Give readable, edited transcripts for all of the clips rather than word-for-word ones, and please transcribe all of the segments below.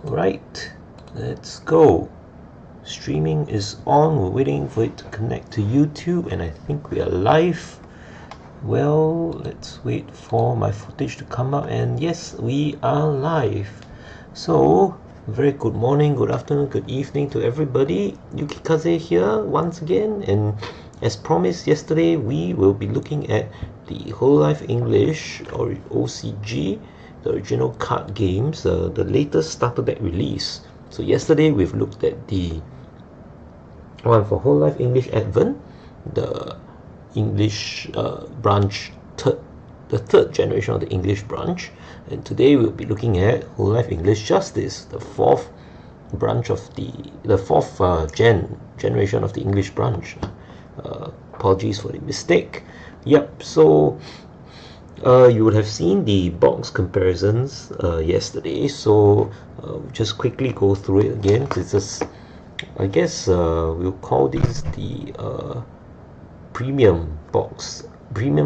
Right, let's go. Streaming is on. We're waiting for it to connect to YouTube, and I think we are live. Well, let's wait for my footage to come up, and yes, we are live. So, very good morning, good afternoon, good evening to everybody. Yukikaze here once again, and as promised yesterday, we will be looking at the Hololive English or OCG, the original card games, the latest starter deck release. So yesterday we've looked at the one for Hololive English Advent, the English branch, the third generation of the English branch, and today we'll be looking at Hololive English Justice, the fourth branch of the fourth generation of the English branch. Apologies for the mistake. Yep, so you would have seen the box comparisons yesterday, so just quickly go through it again. It's just, I guess we'll call these the premium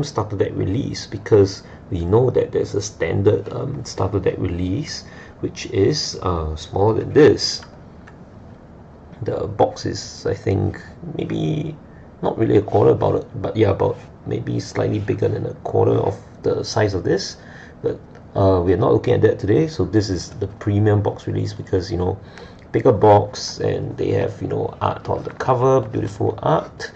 starter deck release, because we know that there's a standard starter deck release which is smaller than this. The box is, I think, maybe not really a quarter, but yeah, about maybe slightly bigger than a quarter of the size of this. But we are not looking at that today. So this is the premium box release, because, you know, bigger box, and they have, you know, art on the cover, beautiful art,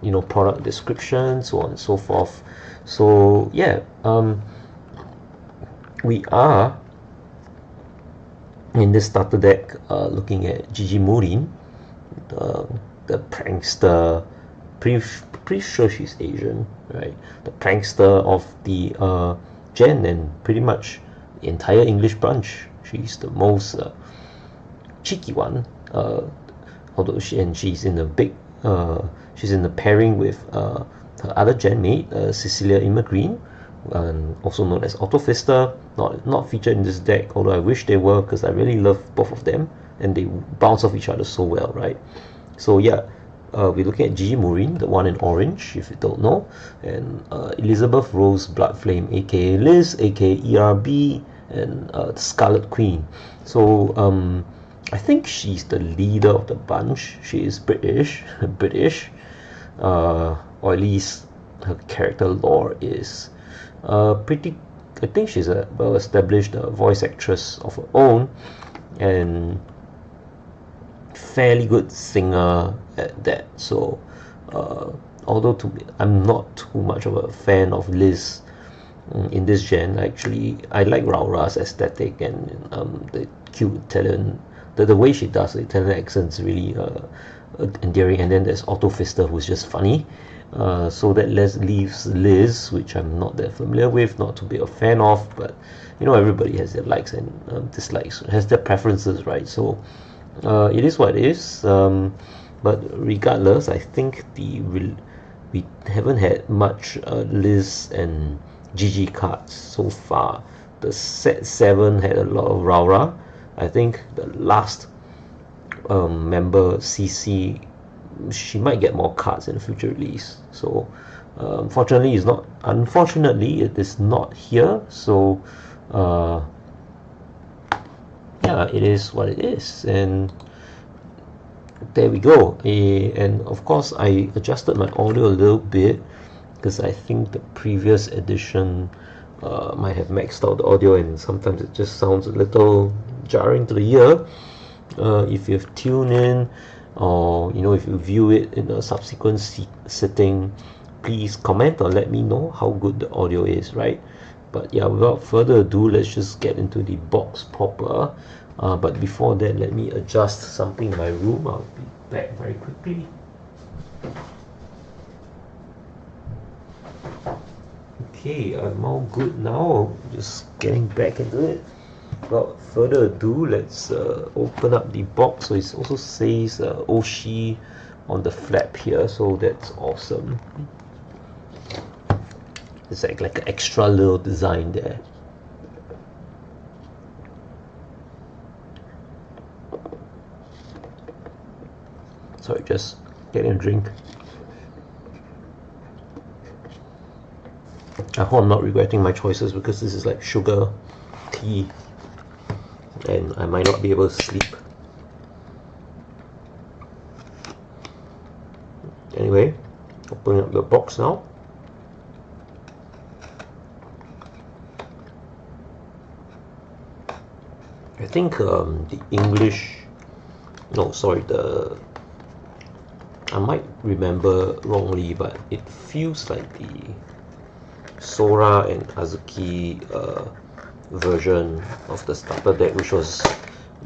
you know, product description, so on and so forth. So yeah, we are in this starter deck looking at Gigi, the prankster. Pretty sure she's Asian, right? The prankster of the gen, and pretty much the entire English branch. She's the most cheeky one, although she's in the big she's in the pairing with her other gen mate, Cecilia Immergreen, also known as Auto Fister. Not featured in this deck, although I wish they were, because I really love both of them and they bounce off each other so well, right? So yeah, we're looking at Gigi Murin, the one in orange, if you don't know, and Elizabeth Rose Bloodflame, aka Liz, aka ERB, and the Scarlet Queen. So I think she's the leader of the bunch. She is British, or at least her character lore is pretty. I think she's a well-established voice actress of her own, and fairly good singer at that. So although I'm not too much of a fan of Liz in this gen. Actually, I like Raura's aesthetic and the cute Italian, the way she does the Italian accent is really endearing. And then there's Otto Fister, who's just funny. So that leaves Liz, which I'm not that familiar with, not to be a fan of, but you know, everybody has their likes and dislikes, has their preferences, right? So it is what it is. But regardless, I think we haven't had much Liz and Gigi cards so far. The set 7 had a lot of Raura. I think the last member, CC, she might get more cards in the future release. So unfortunately it is not here. So yeah, it is what it is, and there we go. And of course I adjusted my audio a little bit, because I think the previous edition might have maxed out the audio, and sometimes it just sounds a little jarring to the ear. If you've tuned in, or you know, if you view it in a subsequent sitting, please comment or let me know how good the audio is, right? But yeah, without further ado, let's just get into the box proper. But before that, let me adjust something in my room. I'll be back very quickly. Okay, I'm all good now. Just getting back into it. Without further ado, let's open up the box. So it also says Oshi on the flap here, so that's awesome. It's like an extra little design there. Sorry, just getting a drink. I hope I'm not regretting my choices, because this is like sugar tea. and I might not be able to sleep. Anyway, opening up the box now. I think the English, no, sorry, I might remember wrongly, but it feels like the Sora and Azuki version of the starter deck, which was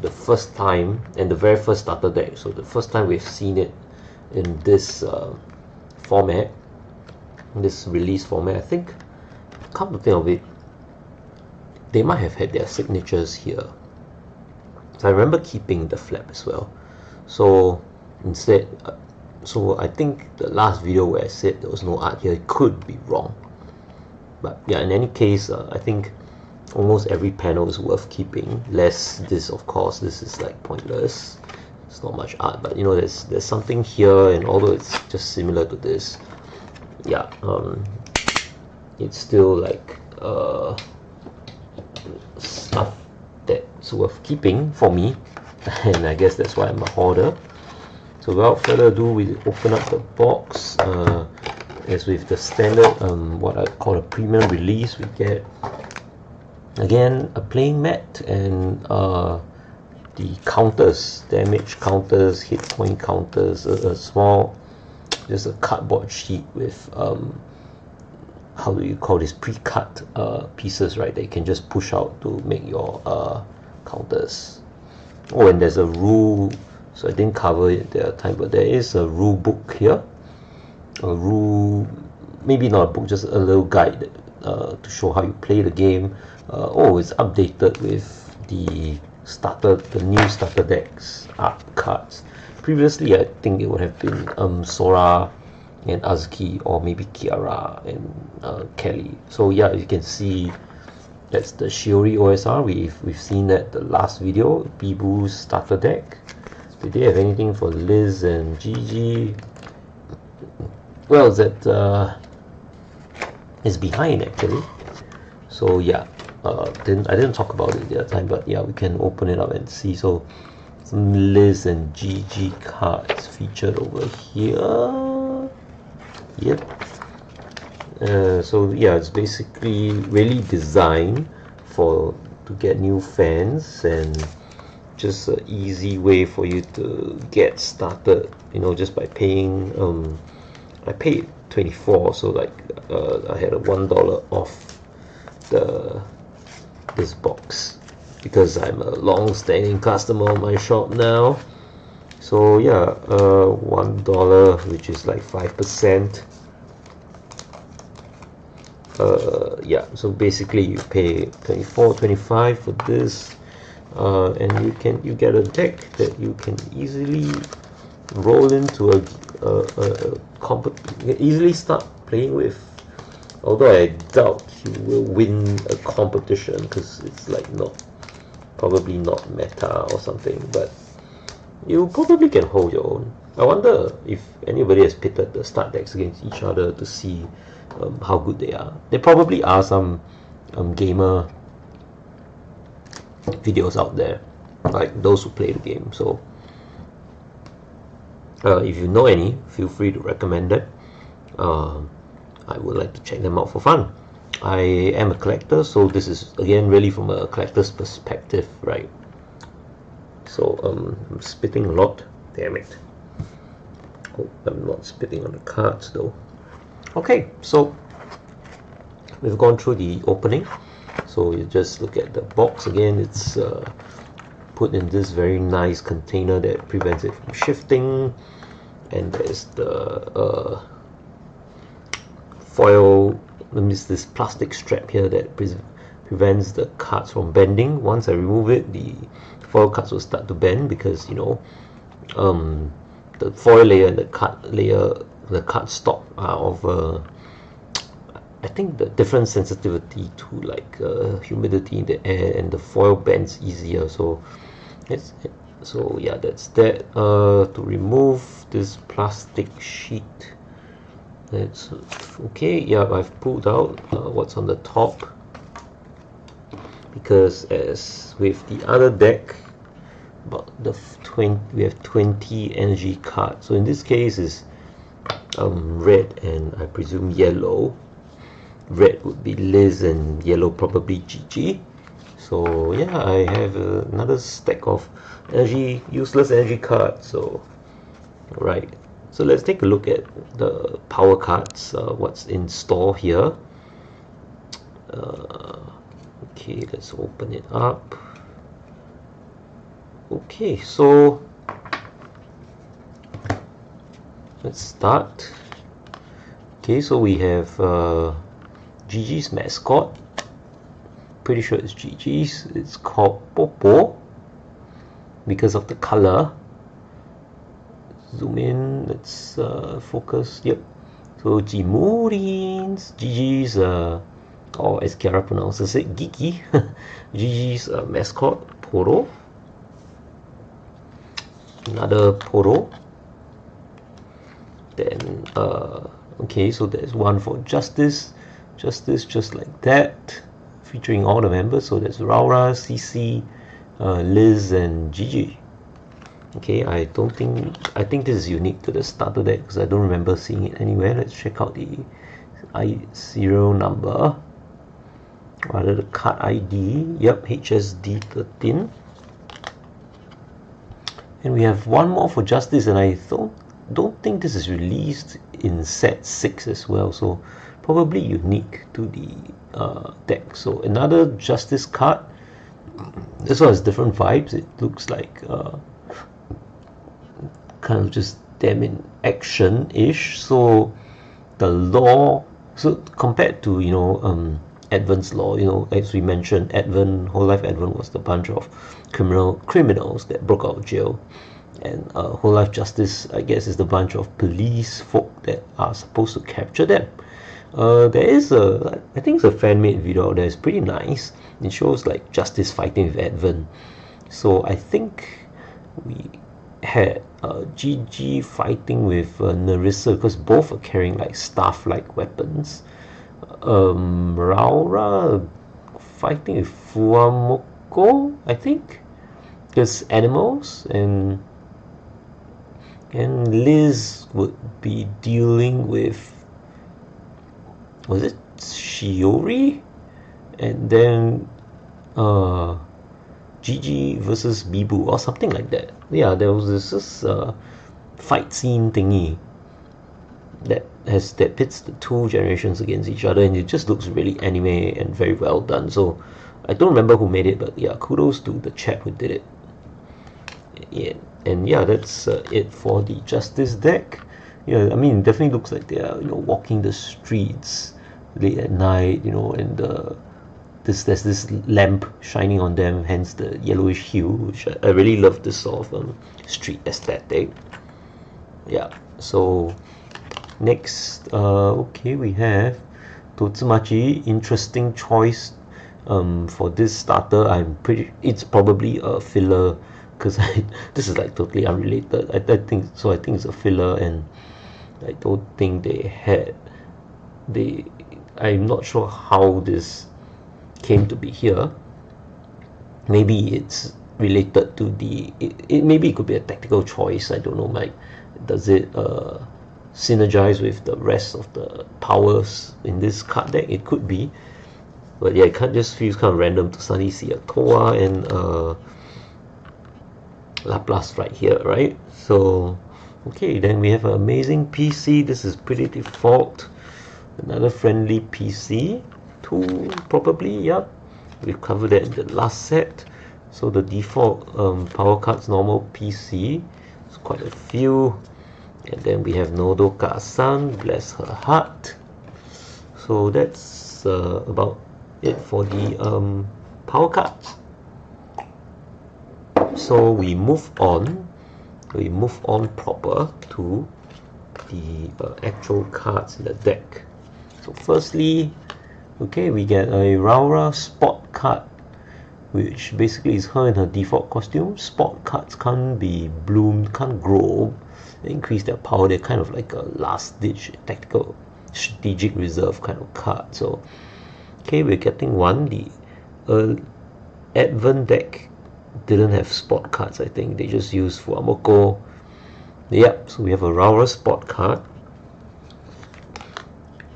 the first time, and the very first starter deck, so the first time we've seen it in this format, this release format. I think, come to think of it, they might have had their signatures here. So I remember keeping the flap as well. So instead, so I think the last video where I said there was no art here, it could be wrong. But yeah, in any case, I think almost every panel is worth keeping. Less this, of course, this is like pointless. It's not much art, but you know, there's something here, and although it's just similar to this, yeah, it's still like stuff that's worth keeping for me, and I guess that's why I'm a hoarder. So without further ado, we open up the box. As with the standard, what I call a premium release, we get again a playing mat and the counters, damage counters, hit point counters, a small, just a cardboard sheet with how do you call this, pre-cut pieces, right, that you can just push out to make your counters. Oh, and there's a rule, so I didn't cover it the time, but there is a rule book here, a rule, maybe not a book, just a little guide to show how you play the game. Oh, it's updated with the new starter decks art cards. Previously, I think it would have been Sora and Azuki, or maybe Kiara and Kelly. So yeah, you can see that's the Shiori OSR. We've seen that the last video, Bibu's starter deck. Did they have anything for Liz and Gigi? Well, that is behind actually. So yeah, I didn't talk about it the other time, but yeah, we can open it up and see. So some Liz and Gigi cards featured over here. Yep. So yeah, it's basically really designed to get new fans, and just an easy way for you to get started, you know, just by paying I paid 24, so like I had a $1 off this box because I'm a long-standing customer of my shop now. So yeah, $1, which is like 5%. Yeah, so basically you pay 24-25 for this, and you get a deck that you can easily roll into easily start playing with. Although I doubt you will win a competition because it's like probably not meta or something, but you probably can hold your own. I wonder if anybody has pitted the start decks against each other to see how good they are. There probably are some gamer videos out there, like those who play the game. So if you know any, feel free to recommend it. I would like to check them out for fun. I am a collector, so this is again really from a collector's perspective, right? So I'm spitting a lot, damn it. Hope I'm not spitting on the cards though. Okay, so we've gone through the opening. So you just look at the box again. It's put in this very nice container that prevents it from shifting, and there's the foil, that means this plastic strap here that prevents the cards from bending. Once I remove it, the foil cards will start to bend because, you know, the foil layer and the card layer, the cardstock are of I think the different sensitivity to like humidity in the air, and the foil bends easier. So yeah, that's that. To remove this plastic sheet, that's okay. Yeah, I've pulled out what's on the top. because as with the other deck, we have 20 energy cards. So in this case is red and I presume yellow. Red would be Liz and yellow probably Gigi. So yeah, I have another stack of useless energy cards. So right, so let's take a look at the power cards, what's in store here. Okay, let's open it up. Okay, so let's start. Okay, so we have Gigi's mascot. Pretty sure it's Gigi's. It's called Popo because of the color. Zoom in, let's focus. Yep. So Jimurins, Gigi's, or as Kiara pronounces it, Gigi. Gigi's mascot, Poro. Another Poro. Then, okay, so there's one for Justice. Justice, just like that, featuring all the members. So there's Raura, Cici, Liz, and Gigi. Okay, I think this is unique to the starter deck because I don't remember seeing it anywhere. Let's check out the serial number, rather the card ID. Yep, HSD13. And we have one more for Justice, and I don't think this is released in set 6 as well, so probably unique to the deck. So another Justice card. This one has different vibes. It looks like kind of just them in action-ish. So the law, so compared to Advent's law, as we mentioned, Hololive Advent was the bunch of criminals that broke out of jail, and Hololive Justice, I guess, is the bunch of police folk that are supposed to capture them. There is I think it's a fan-made video out there. It's pretty nice. It shows like Justice fighting with Advent. So I think we had Gigi fighting with Nerissa, because both are carrying like staff-like weapons. Raura fighting with Fuamoko, I think, because animals, and Liz would be dealing with, was it Shiori? And then Gigi versus Bibu or something like that. Yeah, there was this fight scene thingy that pits the two generations against each other, and it just looks really anime and very well done. So I don't remember who made it, but yeah, kudos to the chap who did it. Yeah, and yeah, that's it for the Justice deck. Yeah, I mean, it definitely looks like they are walking the streets late at night, and there's this lamp shining on them, hence the yellowish hue, which I really love this sort of street aesthetic. Yeah, so next, okay, we have Totsumachi. Interesting choice for this starter. It's probably a filler, because this is like totally unrelated. I think it's a filler, and I don't think I'm not sure how this came to be here. Maybe it's related to maybe it could be a tactical choice. I don't know, Mike. Does it synergize with the rest of the powers in this card deck? It could be, but yeah, it just feels kind of random to suddenly see a Toa and Laplace right here, right? So okay, then we have an amazing PC. This is pretty default. Another friendly PC, 2 probably. Yep, we've covered that in the last set. So the default power cards, normal PC, it's quite a few. And then we have Nodoka-san, bless her heart. So that's about it for the power cards. So we move on proper to the actual cards in the deck. So firstly, okay, we get a Raura sport card, which basically is her in her default costume. Sport cards can't be bloomed, can't grow, they increase their power. They're kind of like a last ditch tactical strategic reserve kind of card. So okay, we're getting one. Advent deck didn't have spot cards. I think they just used Fuamoko. Yep, so we have a Raura spot card,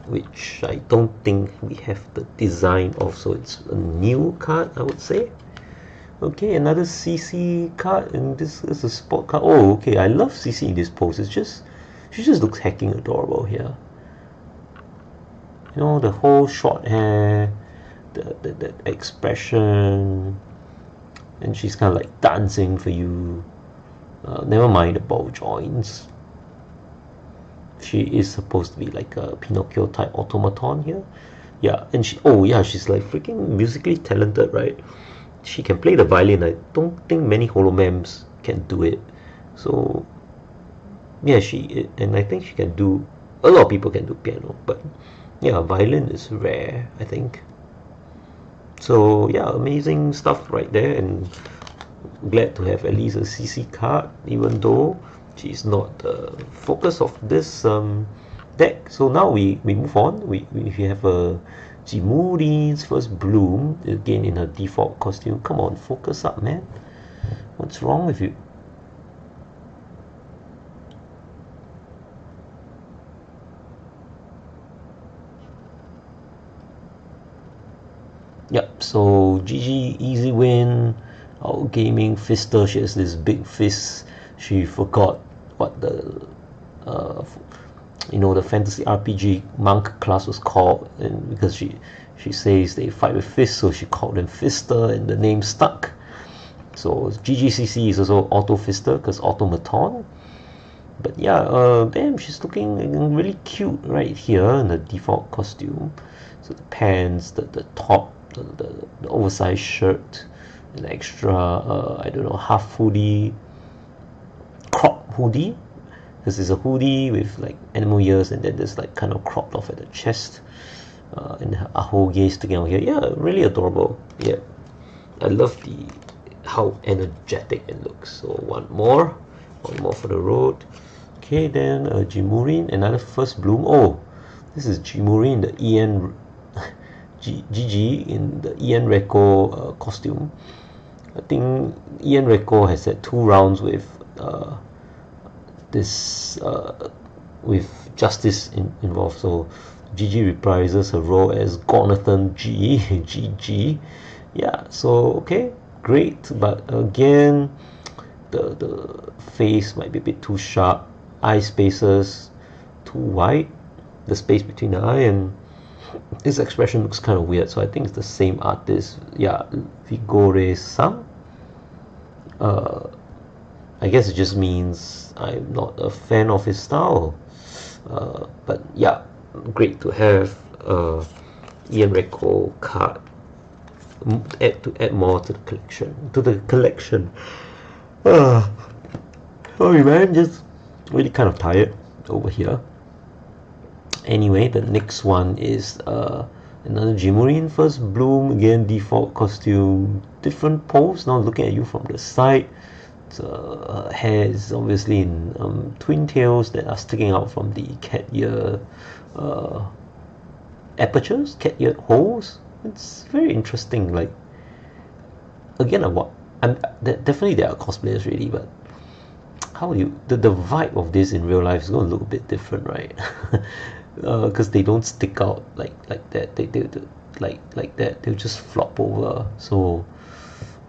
which I don't think we have the design of, so it's a new card, I would say. Okay, another CC card, and this is a spot card. Oh, okay, I love CC in this pose. It's just, she just looks hecking adorable here. You know, the whole short hair, the expression, and she's kind of like dancing for you. Never mind the ball joints. She is supposed to be like a Pinocchio type automaton here. Yeah, and she, oh yeah, she's like freaking musically talented, right? She can play the violin. I don't think many holomams can do it. So yeah, and I think she can do, a lot of people can do piano, but yeah, violin is rare, I think. So yeah, amazing stuff right there, and glad to have at least a CC card, even though she's not the focus of this deck. So now we move on. We have a Jimuri's first bloom, again in her default costume. Come on, focus up, man. What's wrong with you? Yep, so Gigi, easy win. Our gaming fister, she has this big fist. She forgot what the the fantasy RPG monk class was called, and because she says they fight with fists, so she called them fister, and the name stuck. So GGCC is also auto fister because automaton. But yeah, damn, she's looking really cute right here in the default costume. So the pants, the top, the oversized shirt, an extra I don't know, half hoodie, crop hoodie, because it's a hoodie with like animal ears, and then there's like kind of cropped off at the chest, and her ahoge sticking out here. Yeah, really adorable. Yeah, I love how energetic it looks. So one more for the road. Okay, then Jimurin, another first bloom. Oh, this is Jimurin, the En Gigi in the En Reco costume. I think En Reco has had 2 rounds with with justice involved. So Gigi reprises her role as Gonathan G. Gigi. Yeah, so okay, great, but again, the face might be a bit too sharp, eye spaces too wide, the space between the eye, and this expression looks kind of weird. So I think it's the same artist. Yeah, Vigore Sam. I guess it just means I'm not a fan of his style. But yeah, great to have En Reco card. Add more to the collection. Sorry man, just really kind of tired over here. Anyway, the next one is another Jimurin first bloom, again default costume, different pose. Now looking at you from the side. Her hair is obviously in twin tails that are sticking out from the cat ear apertures, cat ear holes. It's very interesting. Like, again, definitely there are cosplayers really, but how you the vibe of this in real life is going to look a bit different, right? Because they don't stick out like that. They like that. They'll just flop over. So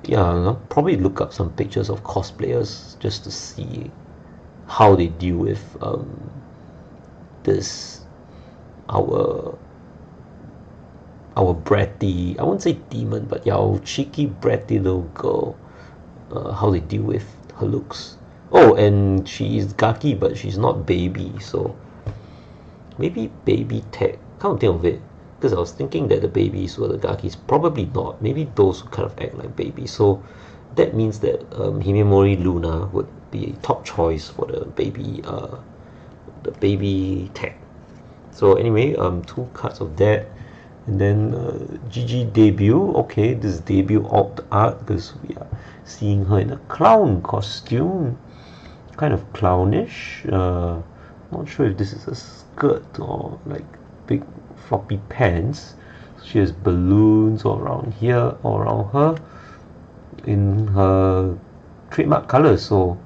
yeah, I'll probably look up some pictures of cosplayers just to see how they deal with this our bratty, I won't say demon, but yeah, our cheeky bratty little girl, how they deal with her looks. Oh, and she is gaki, but she's not baby, so maybe baby tech. Can't think of it, because I was thinking that the babies were the gakis. Probably not. Maybe those who kind of act like babies. So that means that Himemori Luna would be a top choice for the baby tech. So anyway, 2 cards of that. And then Gigi debut. Okay, this debut alt art, because we are seeing her in a clown costume, kind of clownish. Not sure if this is a skirt or like big floppy pants. She has balloons all around here, all around her. in her trademark colors, so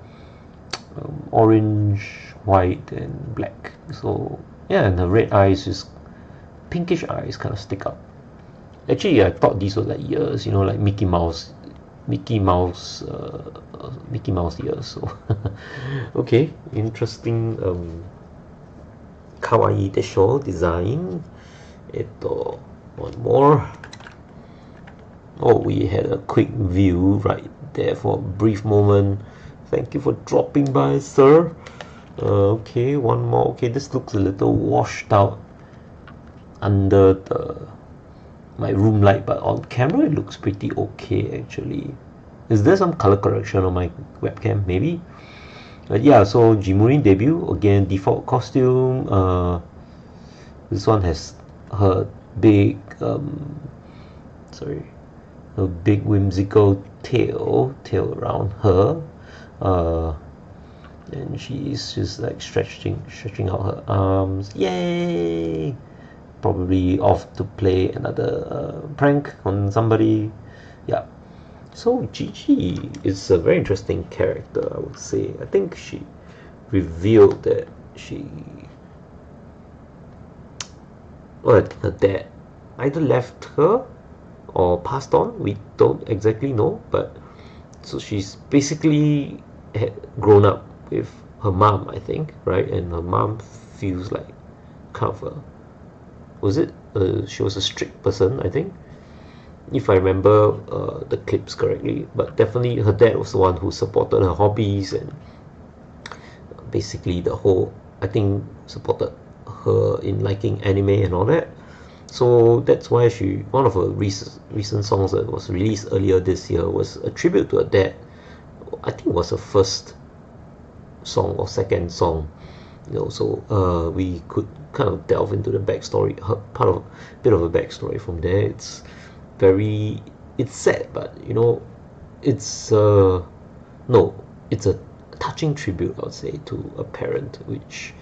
orange, white, and black. So yeah, and her red eyes, just pinkish eyes, kind of stick up. Actually, I thought these were like ears, you know, like Mickey Mouse ears. So okay, interesting kawaii desho design. One more. Oh, we had a quick view right there for a brief moment. Thank you for dropping by, sir. Okay, one more. Okay, this looks a little washed out under my room light, but on camera it looks pretty okay actually. Is there some color correction on my webcam? Maybe. But yeah, so Jimurin debut again, default costume. This one has her big a big whimsical tail around her, and she's just like stretching out her arms. Yay! Probably off to play another prank on somebody. Yeah. So Gigi is a very interesting character, I would say. I think she revealed that her dad either left her or passed on. We don't exactly know, but so she's basically had grown up with her mom, I think, right? And her mom feels like kind of she was a strict person, I think, if I remember the clips correctly. But definitely her dad was the one who supported her hobbies, and basically I think supported her in liking anime and all that. So that's why one of her recent songs that was released earlier this year was a tribute to her dad. I think it was her first song or second song, so we could kind of delve into the backstory, bit of a backstory from there. It's sad, but it's it's a touching tribute, I would say, to a parent, which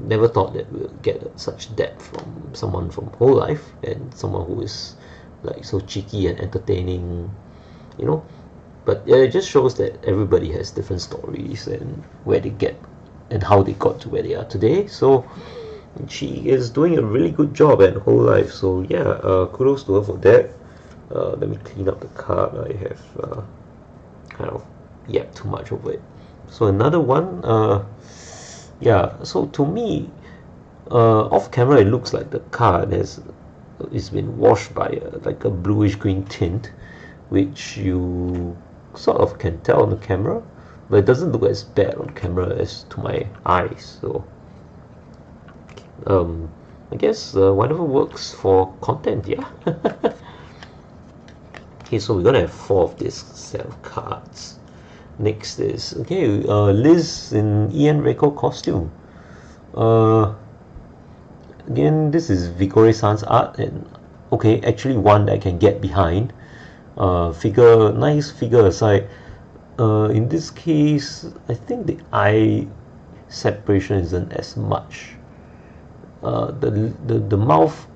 never thought that we'll get such depth from someone from Hololive, and someone who is like so cheeky and entertaining, but it just shows that everybody has different stories and how they got to where they are today. So she is doing a really good job at Hololive, so yeah, kudos to her for that. Let me clean up the card. I have kind of yapped too much over it. So another one, so to me, off camera it looks like the card it's been washed by like a bluish green tint, which you sort of can tell on the camera, but it doesn't look as bad on camera as to my eyes. So I guess whatever works for content, yeah. Okay, so we're gonna have 4 of this set of cards. Next is Liz in Ian Reiko costume. Again, this is Vigore-san's art, and actually one that I can get behind. Nice figure aside. In this case, I think the eye separation isn't as much. The mouth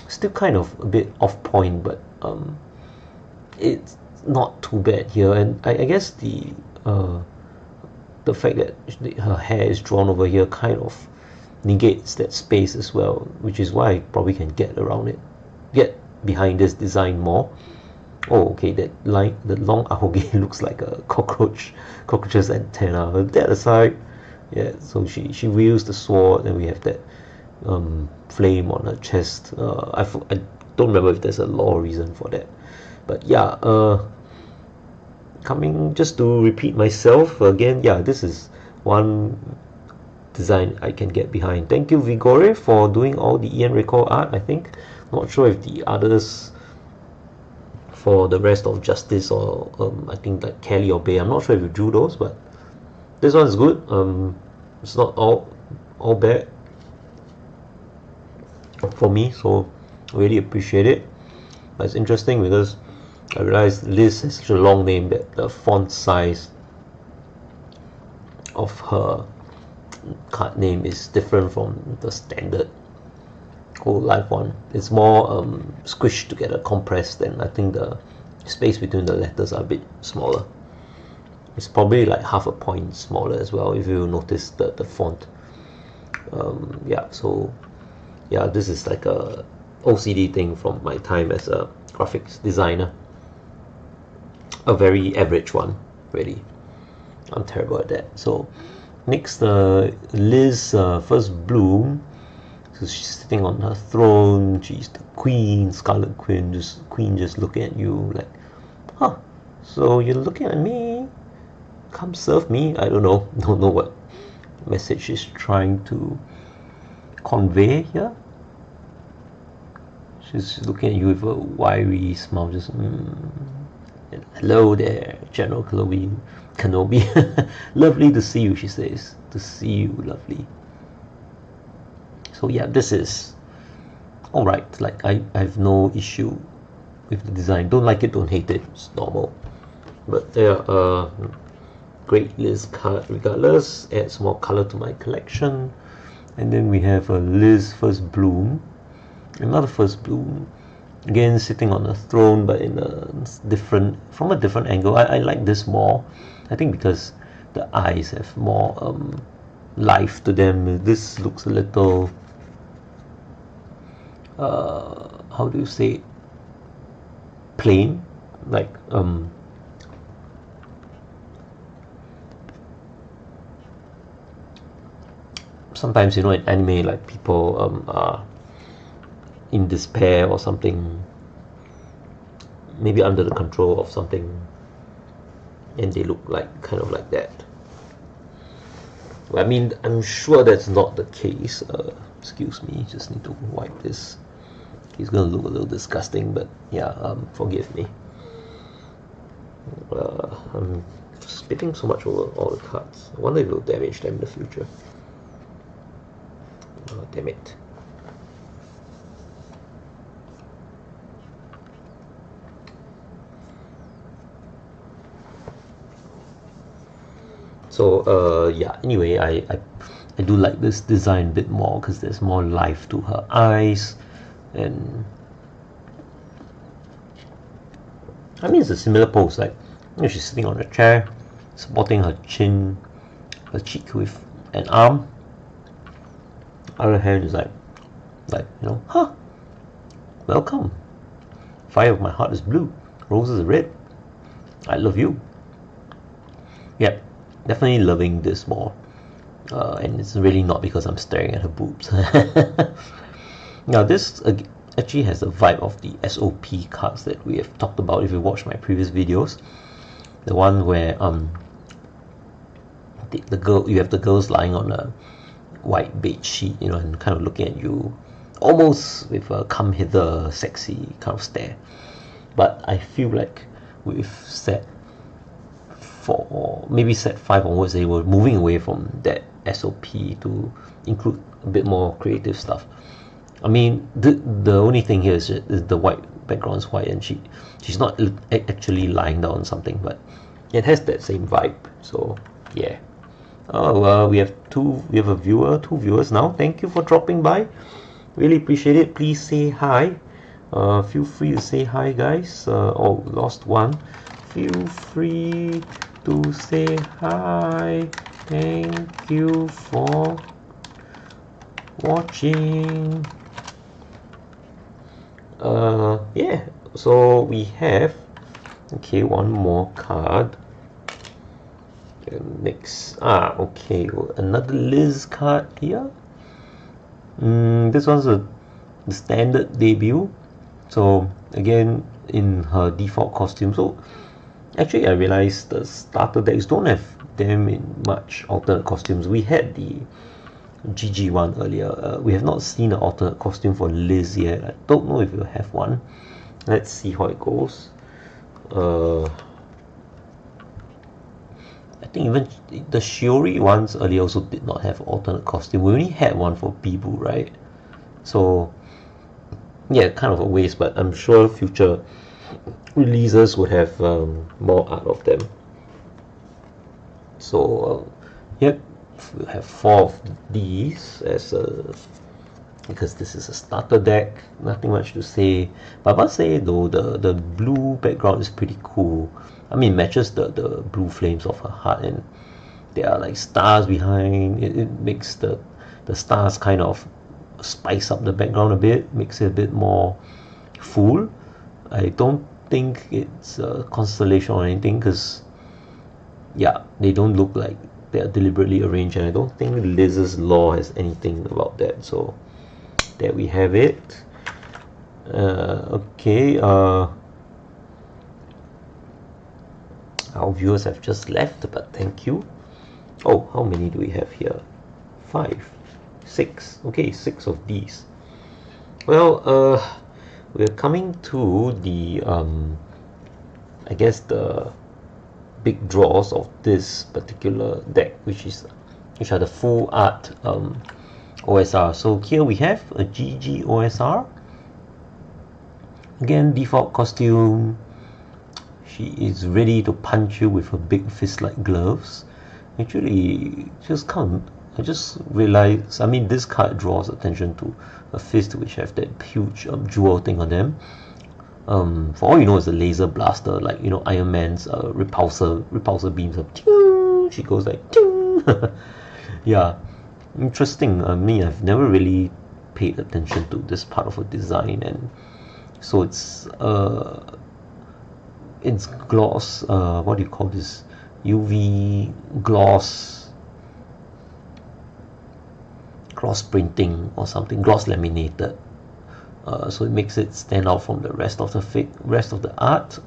still kind of a bit off point, but it's not too bad here. And I guess the fact that her hair is drawn over here kind of negates that space as well, which is why I probably can get behind this design more. That the long ahoge looks like a cockroach's antenna. That aside, yeah, so she wields the sword, and we have that flame on her chest. I don't remember if there's a lore reason for that, but yeah, coming just to repeat myself again, yeah, this is one design I can get behind. Thank you, Vigore, for doing all the Ian Reiko art. I think, not sure if the others for the rest of Justice or I think like Kelly or Bay, I'm not sure if you drew those, but this one is good. It's not all bad for me, so I really appreciate it. But it's interesting because I realized Liz has such a long name that the font size of her card name is different from the standard Hololive one. It's more squished together, compressed, than I think the space between the letters are a bit smaller. It's probably like half a point smaller as well if you notice the font. Yeah, so yeah, this is like a OCD thing from my time as a graphics designer. A very average one, really. I'm terrible at that. So next, Liz first bloom. So she's sitting on her throne. She's the queen, Scarlet Queen, just looking at you like, huh? So you're looking at me? Come serve me? I don't know. Don't know what message she's trying to convey here. She's looking at you with a wiry smile, just hello there, General Kenobi. Lovely to see you, she says. To see you, lovely. So yeah, this is alright. Like I have no issue with the design. Don't like it, don't hate it. It's normal. But yeah, great Liz card regardless. Adds more color to my collection. And then we have a Liz first bloom. Another first bloom. Again, sitting on a throne, but in from a different angle. I like this more. I think because the eyes have more life to them. This looks a little, how do you say, plain, like sometimes, you know, in anime, like people are in despair or something, maybe under the control of something, and they look like kind of like that. Well, I mean, I'm sure that's not the case. Excuse me, just need to wipe this. It's gonna look a little disgusting, but yeah, forgive me. I'm spitting so much over all the cards. I wonder if it'll damage them in the future. Oh, damn it. So yeah, anyway, I do like this design a bit more because there's more life to her eyes, and I mean, it's a similar pose, like, you know, she's sitting on a chair, supporting her chin, her cheek with an arm. Other hand is like, you know, huh, welcome. Fire of my heart is blue, roses are red. I love you. Yep, definitely loving this more. And it's really not because I'm staring at her boobs. Now this actually has the vibe of the SOP cards that we have talked about if you watch my previous videos. The one where the girl, you have the girls lying on a white beige sheet, you know, and kind of looking at you almost with a come hither sexy kind of stare. But I feel like with set 4, maybe set 5 onwards, they were moving away from that SOP to include a bit more creative stuff. I mean, the only thing here is the white background is white, and she's not actually lying down on something, but it has that same vibe. So yeah. Oh, we have two viewers now. Thank you for dropping by. Really appreciate it. Please say hi. Feel free to say hi, guys. Oh, lost one. Feel free to say hi. Thank you for watching. Yeah, so we have, okay, one more card. Next, okay, another Liz card here. This one's the standard debut. So again, in her default costume. So actually, I realized the starter decks don't have them in much alternate costumes. We had the Gigi one earlier. We have not seen an alternate costume for Liz yet. I don't know if we'll have one. Let's see how it goes. I think even the Shiori ones earlier also did not have alternate costume. We only had one for Bibu, right? So yeah, kind of a waste, but I'm sure future releases would have more art of them. So yep, we'll have 4 of these as because this is a starter deck, nothing much to say. But I must say though, the blue background is pretty cool. I mean, matches the blue flames of her heart, and there are like stars behind. It makes the stars kind of spice up the background a bit, makes it a bit more full. I don't think it's a constellation or anything, because yeah, they don't look like they're deliberately arranged, and I don't think Liz's law has anything about that. So there we have it. Okay, our viewers have just left, but thank you. Oh, how many do we have here? 5, 6. Okay, 6 of these. Well, we're coming to the I guess the big draws of this particular deck, which are the full art OSR. So here we have a Gigi OSR. Again, default costume. She is ready to punch you with her big fist-like gloves. Actually, I just realized, I mean, this card draws attention to a fist which have that huge jewel thing on them. For all you know, it's a laser blaster, like, you know, Iron Man's repulsor beams of, she goes like, yeah, interesting. I mean, I've never really paid attention to this part of her design, and so it's gloss, what do you call this, UV gloss printing or something, gloss laminated, so it makes it stand out from the rest of the art.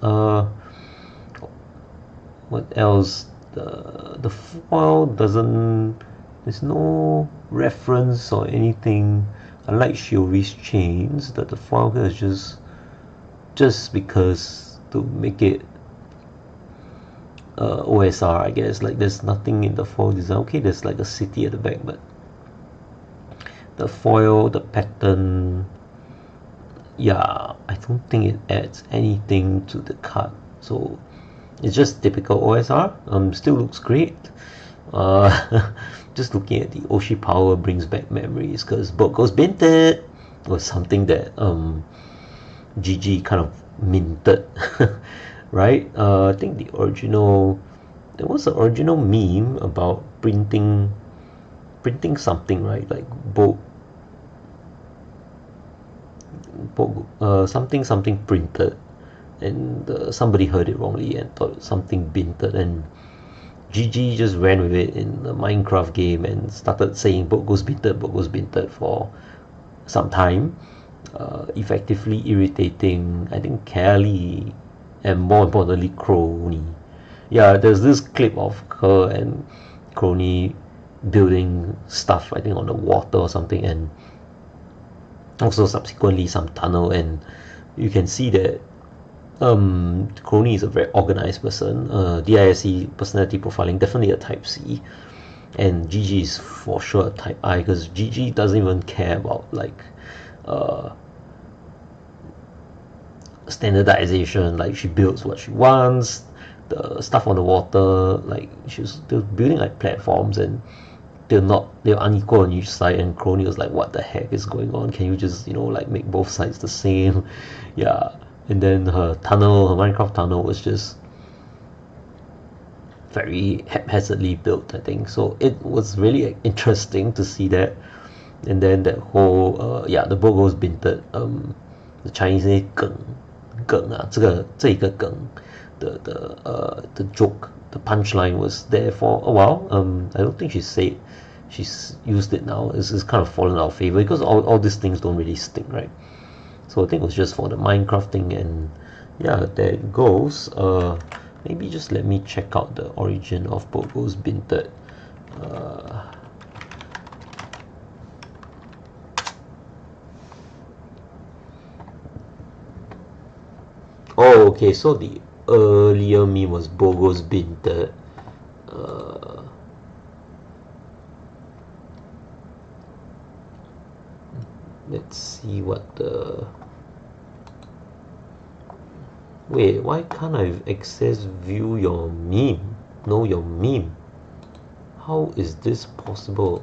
What else? The foil doesn't, there's no reference or anything, unlike Shiori's chains, that the foil here is just because to make it OSR, I guess. Like, there's nothing in the foil design. Okay, there's like a city at the back, but the foil, the pattern, yeah, I don't think it adds anything to the card. So it's just typical OSR. Still looks great. Just looking at the Oshi power brings back memories, because Bogo's Binted was something that Gigi kind of minted, right? I think there was an original meme about printing something, right? Like something printed, and somebody heard it wrongly and thought something binted, and Gigi just ran with it in the Minecraft game and started saying Bogo's binted for some time, effectively irritating, I think, Kelly, and more importantly, Crony. Yeah, there's this clip of her and Crony building stuff, I think, on the water or something, and also subsequently some tunnel, and you can see that Crony is a very organized person. DISC personality profiling, definitely a type C, and Gigi is for sure a type I, because Gigi doesn't even care about like standardization. Like, she builds what she wants. The stuff on the water, like, they're building like platforms, and they're unequal on each side, and Crony was like, what the heck is going on? Can you just, like, make both sides the same? Yeah. And then her Minecraft tunnel was just very haphazardly built, I think. So it was really interesting to see that. And then that whole the Bogo's binted, the Chinese say 梗啊，这一个梗, the joke, the punchline was there for a while. I don't think she's used it now. It's kind of fallen out of favor, because all these things don't really stick, right? So I think it was just for the Minecraft thing, and yeah, there it goes. Maybe just let me check out the origin of Bogo's binted. Oh, okay, so the earlier meme was Bogo's binted. Let's see what the... Wait, why can't I access view your meme? Know your meme? How is this possible?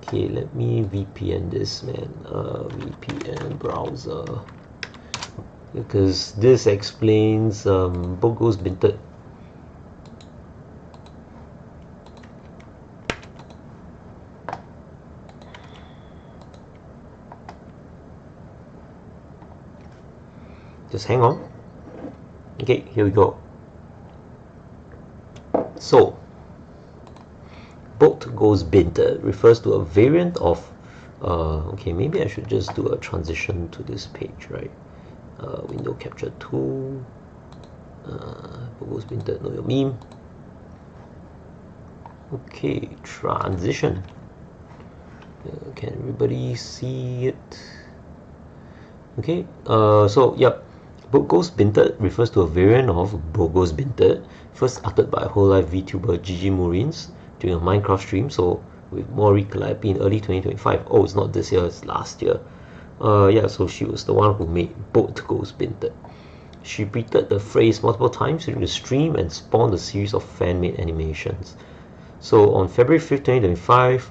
Okay, let me VPN this, man. VPN browser, because this explains Bogo's Binted. Just hang on. Okay, here we go. So, boat goes binted refers to a variant of okay, maybe I should just do a transition to this page, right? Window capture tool, boat goes binted, know your meme. Okay, transition. Can everybody see it? Okay, so yep, Bogo's Binted refers to a variant of Bogo's Binted, first uttered by Hololive VTuber Gigi during a Minecraft stream, so with Mori Calliope in early 2025. Oh, it's not this year, it's last year. Yeah, so she was the one who made Boat Goes Binted. She repeated the phrase multiple times during the stream and spawned a series of fan-made animations. So on February 5th, 2025,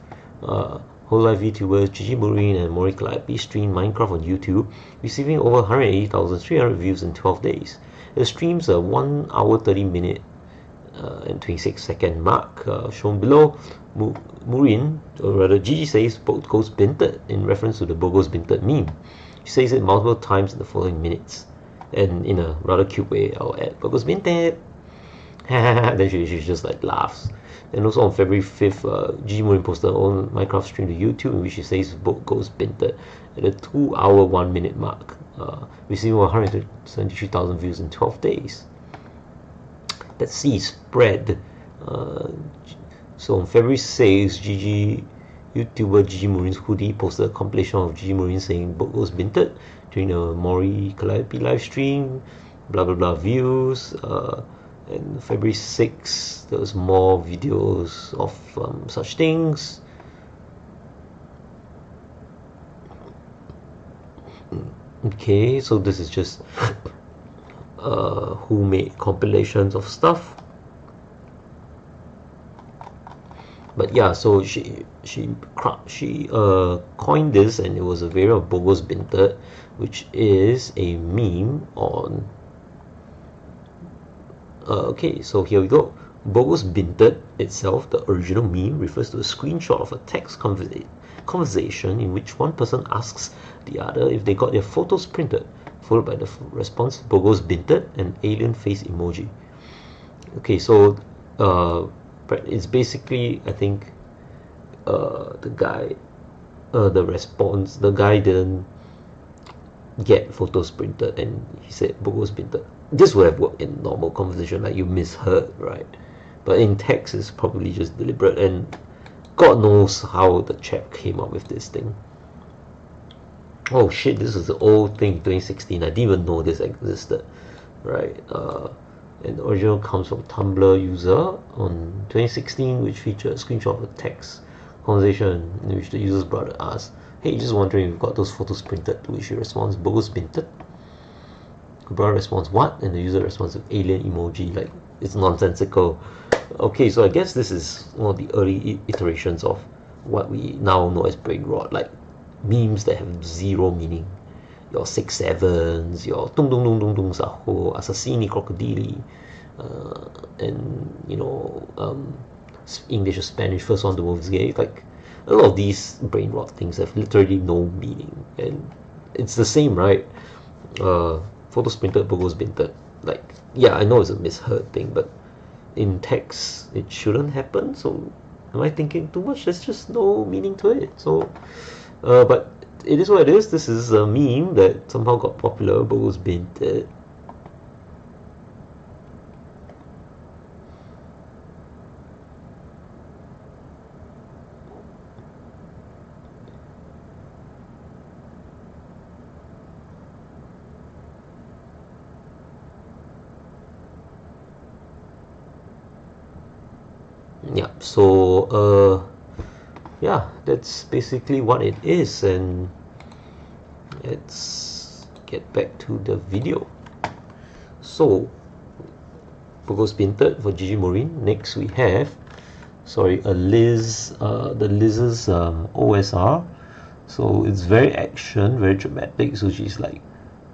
Hololive VTubers Gigi and Mori Calliope streamed Minecraft on YouTube, receiving over 180,300 views in 12 days. The stream's a 1 hour 30 minute and 26 second mark shown below. Murin, or rather Gigi, says Boat Goes Binted in reference to the Bogo's Binted meme. She says it multiple times in the following minutes, and in a rather cute way I'll add Bogo's Binted. Then she just like laughs. And also on February 5th, Gigi posted her own Minecraft stream to YouTube in which she says Boat Goes Binted at a 2 hour 1 minute mark, receiving 173,000 views in 12 days. Let's see, spread. So on February 6th, YouTuber Gigi Morin's hoodie posted a compilation of Gigi Morin saying Boat Goes Binted during the Mori Calliope live stream, blah blah blah views. And February 6th, there was more videos of such things. Okay, so this is just who made compilations of stuff. But yeah, so she coined this, and it was a variant of Bogo's Binted, which is a meme on. Okay, so here we go. Bogo's Binted itself, the original meme, refers to a screenshot of a text conversation in which one person asks the other if they got their photos printed, followed by the response Bogo's Binted and alien face emoji. Okay, so it's basically, I think, the guy, the response, the guy didn't get photos printed and he said Bogo's Binted. This would have worked in normal conversation, like you misheard, right? But in text, it's probably just deliberate, and God knows how the chap came up with this thing. Oh shit, this is the old thing, 2016. I didn't even know this existed, right? And the original comes from Tumblr user on 2016, which featured a screenshot of a text conversation in which the user's brother asked, "Hey, just wondering if you got those photos printed," to which he responds, "Bogo's Binted." The brother responds, "What?" And the user responds with alien emoji, like it's nonsensical. Okay, so I guess this is one of the early iterations of what we now know as brain rot, like memes that have zero meaning. Your 6-7s, your tung tung tung tung tung saho, assassini crocodili, and you know, English or Spanish, first one to move gay. Like a lot of these brain rot things have literally no meaning, and it's the same, right? Photos printed, Bogo's Binted. Like, yeah, I know it's a misheard thing, but in text it shouldn't happen. So am I thinking too much? There's just no meaning to it. So but it is what it is. This is a meme that somehow got popular, Bogo's Binted. Yeah, so yeah, that's basically what it is, and let's get back to the video. So Bogo's Binted for Gigi Morin. Next we have sorry, a Liz, the Liz's OSR. So it's very action, very dramatic. So she's like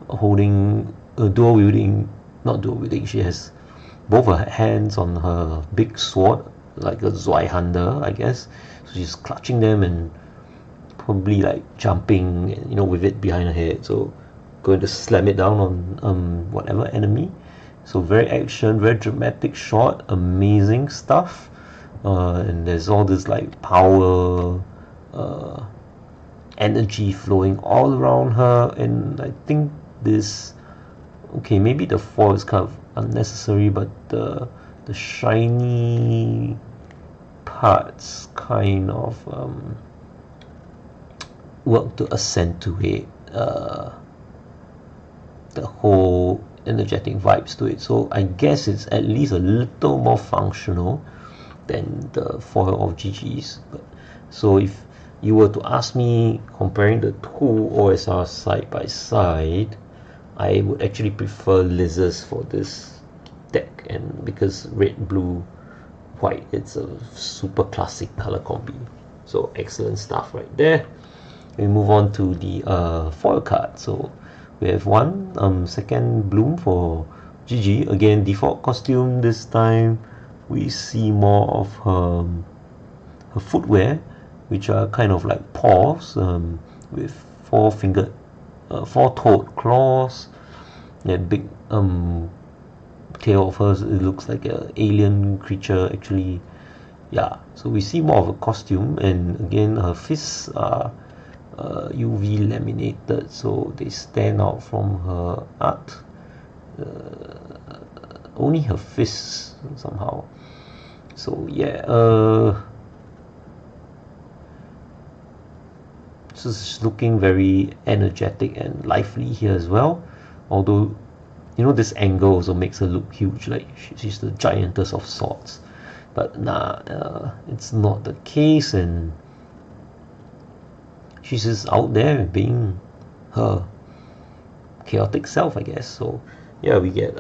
holding a dual wielding, not dual wielding. She has both her hands on her big sword, like a Zweihander, I guess. So she's clutching them and probably like jumping, you know, with it behind her head. So going to slam it down on whatever enemy. So very action, very dramatic shot, amazing stuff. And there's all this like power, energy flowing all around her. And I think this, okay, maybe the foil is kind of unnecessary, but the shiny parts kind of work to accentuate the whole energetic vibes to it. So I guess it's at least a little more functional than the foil of Gigi's. So if you were to ask me comparing the two OSRs side by side, I would actually prefer Liz's for this deck, and because red, blue, white, it's a super classic color combi. So excellent stuff right there. We move on to the foil card. So we have one second bloom for Gigi. Again, default costume. This time we see more of her footwear, which are kind of like paws with four-toed claws. That big tail of hers, it looks like an alien creature actually. Yeah, so we see more of a costume, and again her fists are UV laminated, so they stand out from her art. Only her fists somehow. So yeah, this is looking very energetic and lively here as well. Although, you know, this angle also makes her look huge, like she's the giantess of swords. But nah, it's not the case, and she's just out there being her chaotic self, I guess. So yeah, we get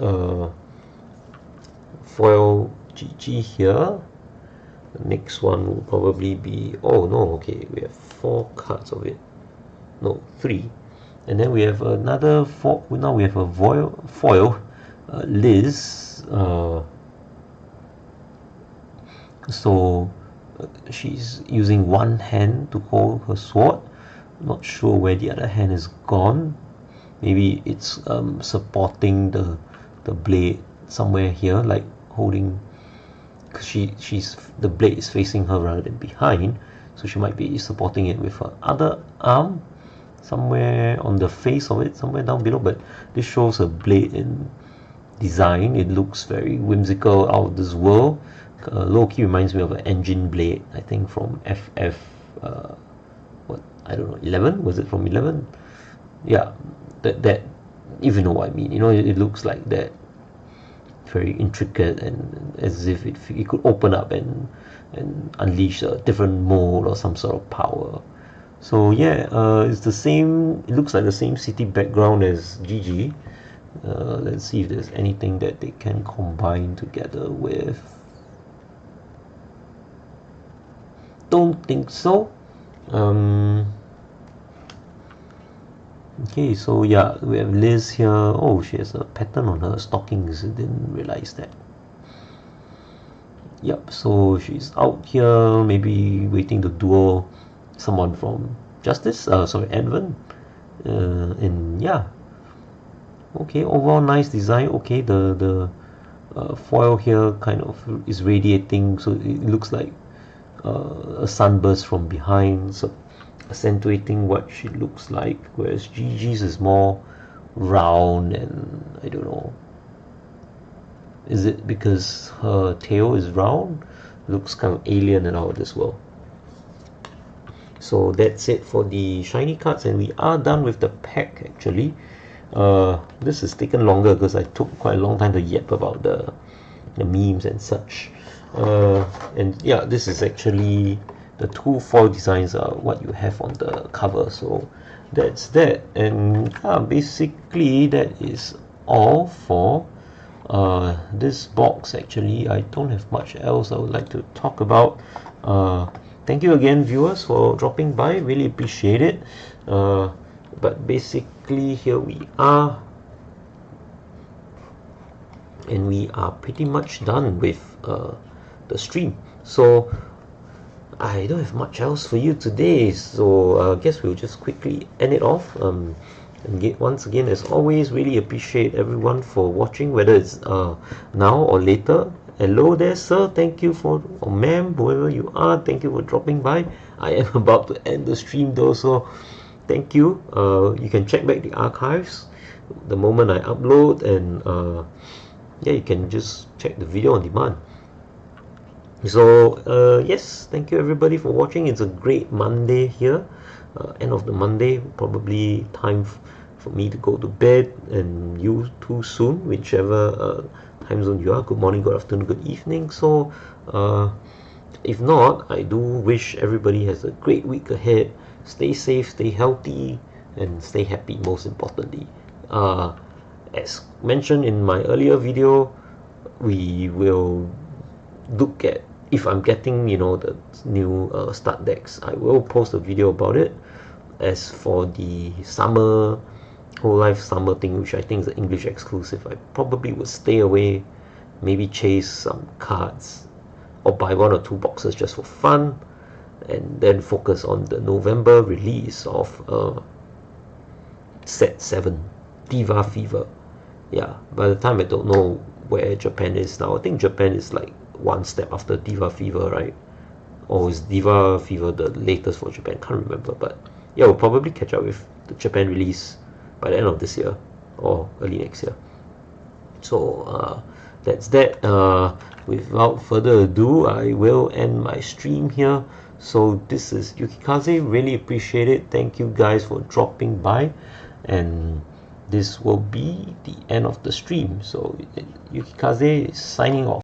foil Gigi here. The next one will probably be, oh no, okay, we have 4 cards of it. No, 3. And then we have another 4. Now we have a foil Liz. So she's using one hand to hold her sword. Not sure where the other hand is gone. Maybe it's supporting the blade somewhere here, like holding, because she's the blade is facing her rather than behind, so she might be supporting it with her other arm somewhere on the face of it, somewhere down below. But this shows a blade in design. It looks very whimsical, out of this world. Low-key reminds me of an engine blade, I think from FF what, I don't know, 11? Was it from 11? Yeah, that if you know what I mean, you know, it looks like that, very intricate, and as if it could open up and unleash a different mode or some sort of power. So yeah, it's the same, it looks like the same city background as Gigi. Let's see if there's anything that they can combine together with. Don't think so. Okay, so yeah, we have Liz here. Oh, she has a pattern on her stockings. I didn't realize that. Yep, so she's out here, maybe waiting to duel someone from Justice, Advent. And yeah, okay, overall nice design. Okay, the foil here kind of is radiating, so it looks like a sunburst from behind, so accentuating what she looks like, whereas Gigi's is more round, and I don't know, is it because her tail is round? Looks kind of alien and out of this world. So that's it for the shiny cards, and we are done with the pack actually. This has taken longer because I took quite a long time to yap about the memes and such. And yeah, this is actually the 2 foil designs are what you have on the cover. So that's that, and basically that is all for this box, actually, I don't have much else I would like to talk about. Thank you again, viewers, for dropping by. Really appreciate it. But basically, here we are, and we are pretty much done with the stream. So I don't have much else for you today, so I guess we'll just quickly end it off. And once again, as always, really appreciate everyone for watching, whether it's now or later. Hello there, sir. Thank you for, or ma'am, whoever you are, thank you for dropping by. I am about to end the stream though, so thank you. You can check back the archives the moment I upload, and yeah, you can just check the video on demand. So yes, thank you everybody for watching. It's a great Monday here, end of the Monday, probably time for me to go to bed, and you too soon, whichever time zone you are. Good morning, good afternoon, good evening. So if not, I do wish everybody has a great week ahead. Stay safe, stay healthy, and stay happy, most importantly. As mentioned in my earlier video, we will look at, if I'm getting, you know, the new start decks, I will post a video about it. As for the summer, Hololive summer thing, which I think is an English exclusive, I probably would stay away, maybe chase some cards, or buy 1 or 2 boxes just for fun, and then focus on the November release of set 7, Diva Fever. Yeah, by the time, I don't know where Japan is now. I think Japan is like one step after Diva Fever, right? Or is Diva Fever the latest for Japan? Can't remember, but yeah, we'll probably catch up with the Japan release by the end of this year or early next year. So that's that. Without further ado, I will end my stream here. So this is Yukikaze. Really appreciate it. Thank you guys for dropping by, and this will be the end of the stream. So Yukikaze is signing off.